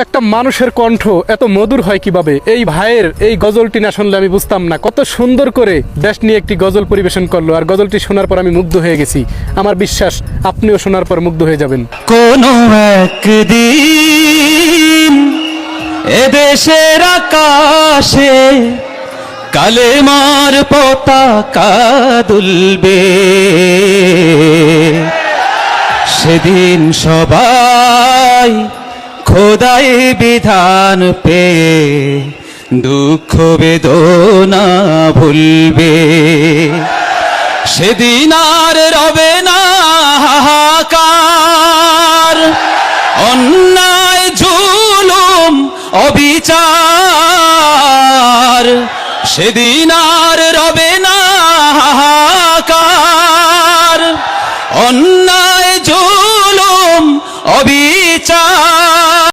একটা মানুষের কণ্ঠ এত মধুর হয় কিভাবে? এই ভাইয়ের এই গজলটি না শুনলে আমি বুঝতাম না। কত সুন্দর করে দেশ নিয়ে একটি গজল পরিবেশন করলো, আর গজলটি শোনার পর আমি মুগ্ধ হয়ে গেছি। আমার বিশ্বাস আপনিও শোনার পর মুগ্ধ হয়ে যাবেন। কোনো একদিন এদেশের আকাশে কালেমার পতাকা দুলবে, সেদিন সবাই খোদাই বিধান পেয়ে দুঃখ বেদনা ভুলবে। সেদিন আর রবে না হাহাকার, অন্যায় জুলুম অবিচার। সেদিন আর রবে